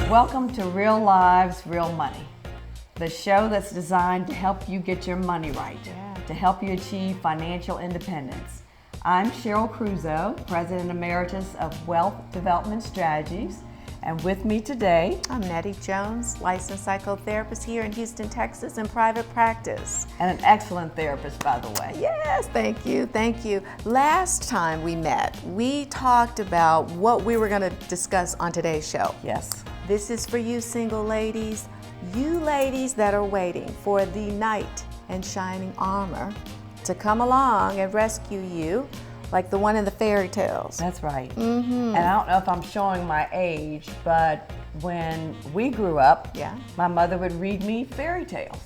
Welcome to Real Lives, Real Money, the show that's designed to help you get your money right, to help you achieve financial independence. I'm Cheryl Cruzo, President Emeritus of Wealth Development Strategies, and with me today, I'm Nettie Jones, licensed psychotherapist here in Houston, Texas, in private practice. And an excellent therapist, by the way. Yes, thank you, thank you. Last time we met, we talked about what we were going to discuss on today's show. Yes. This is for you single ladies, you ladies that are waiting for the knight in shining armor to come along and rescue you, like the one in the fairy tales. That's right. And I don't know if I'm showing my age, but when we grew up, my mother would read me fairy tales.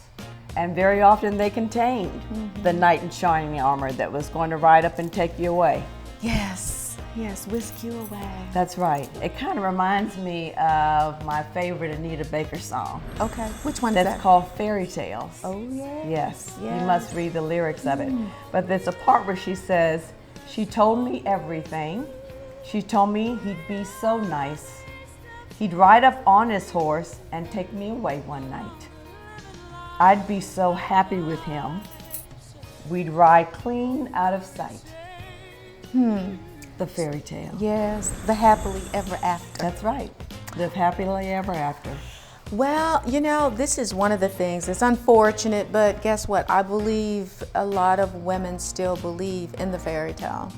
And very often they contained the knight in shining armor that was going to ride up and take you away. Yes, whisk you away. That's right. It kind of reminds me of my favorite Anita Baker song. Okay, which one is that? That's called Fairy Tales. Oh, yeah. Yes, you must read the lyrics of it. But there's a part where she says, "She told me everything. She told me he'd be so nice. He'd ride up on his horse and take me away one night. I'd be so happy with him. We'd ride clean out of sight." The fairy tale. Yes, the happily ever after. That's right. Live happily ever after. Well, you know, this is one of the things. It's unfortunate, but guess what? I believe a lot of women still believe in the fairy tale.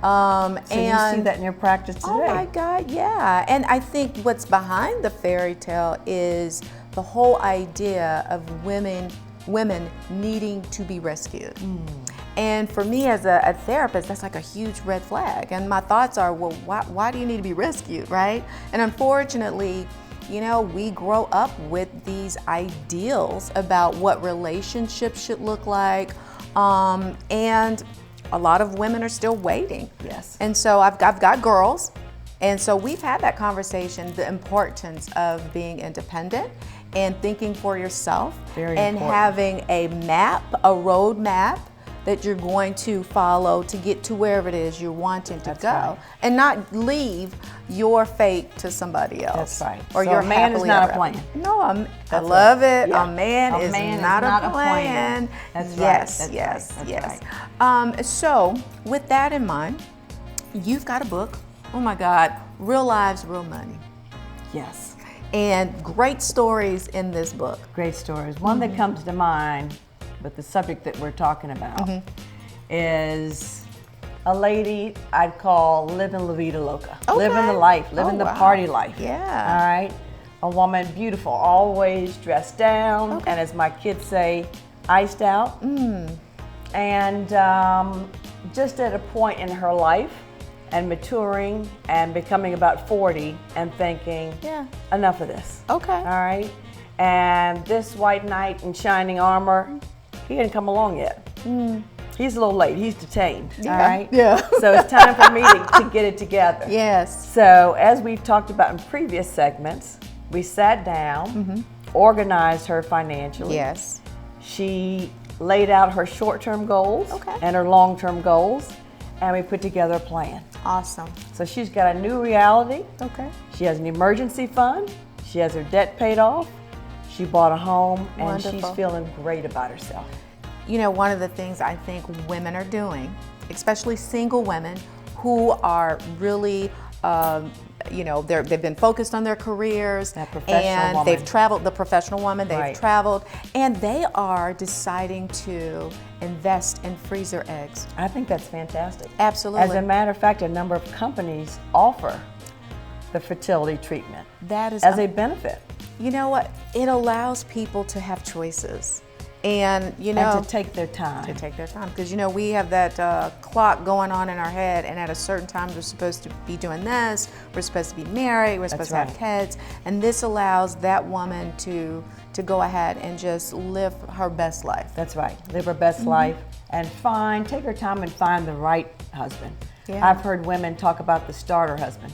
So you see that in your practice today. Oh my God, yeah. And I think what's behind the fairy tale is the whole idea of women needing to be rescued. And for me as a therapist, that's like a huge red flag. And my thoughts are, well, why do you need to be rescued, right? And unfortunately, you know, we grow up with these ideals about what relationships should look like, and a lot of women are still waiting. Yes. And so I've got girls, and so we've had that conversation, the importance of being independent and thinking for yourself. Very and important. Having a map, a road map that you're going to follow to get to wherever it is you're wanting to That's go, right. and not leave your fate to somebody else. That's right. Or So your a man is happily not ever a plan. after. No, I That's love right. it. Yeah. A man is not a plan. That's right. Yes, That's yes, right. yes. That's right. So with that in mind, you've got a book. Oh my God, Real Lives, Real Money. Yes. And great stories in this book. Great stories. One that comes to mind with the subject that we're talking about is a lady I'd call living La Vida Loca. Okay. Living the life, living the wow. party life. Yeah. All right. A woman, beautiful, always dressed down, Okay. and as my kids say, iced out. And just at a point in her life and maturing and becoming about 40 and thinking, enough of this. Okay. All right. And this white knight in shining armor, he didn't come along yet. He's a little late. He's detained. Yeah. All right. Yeah. So it's time for me to get it together. Yes. So as we've talked about in previous segments, we sat down, organized her financially. Yes. She laid out her short-term goals Okay. and her long-term goals, and we put together a plan. Awesome. So she's got a new reality. Okay. She has an emergency fund. She has her debt paid off. She bought a home, and she's Wonderful. feeling great about herself. You know, one of the things I think women are doing, especially single women who are really, you know, they've been focused on their careers, That professional and woman. they've traveled, the professional woman, they've Right. traveled, and they are deciding to invest in freezer eggs. I think that's fantastic. Absolutely. As a matter of fact, a number of companies offer the fertility treatment That is, as a benefit. you know what, it allows people to have choices. And, you know, And to take their time. to take their time, because you know we have that clock going on in our head, and at a certain time we're supposed to be doing this, we're supposed to be married, we're supposed to have kids, and this allows that woman to go ahead and just live her best life. That's right. Live her best life and take her time and find the right husband. Yeah. I've heard women talk about the starter husband.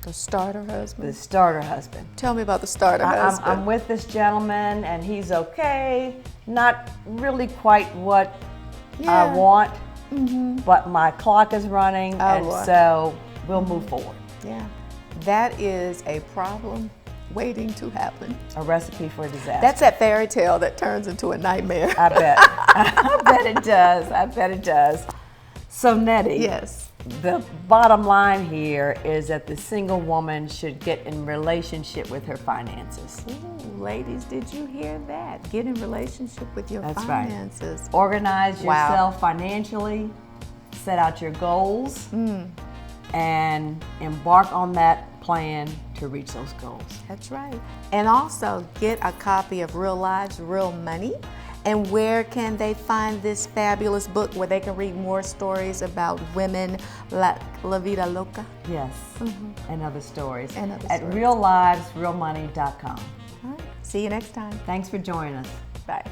The starter husband. The starter husband. Tell me about the starter husband. I'm with this gentleman and he's okay, not really quite what I want, but my clock is running, and boy. so we'll move forward. Yeah, that is a problem waiting to happen. A recipe for disaster. That's that fairy tale that turns into a nightmare. I bet. I bet it does. I bet it does. So Nettie. Yes. The bottom line here is that the single woman should get in relationship with her finances. Ooh, ladies, did you hear that? Get in relationship with your That's finances. right. Organize Wow. yourself financially, set out your goals, and embark on that plan to reach those goals. That's right. And also get a copy of Real Lives, Real Money. And where can they find this fabulous book where they can read more stories about women like La Vida Loca? Yes, and other stories. And other at stories. reallivesrealmoney.com. All right. See you next time. Thanks for joining us. Bye.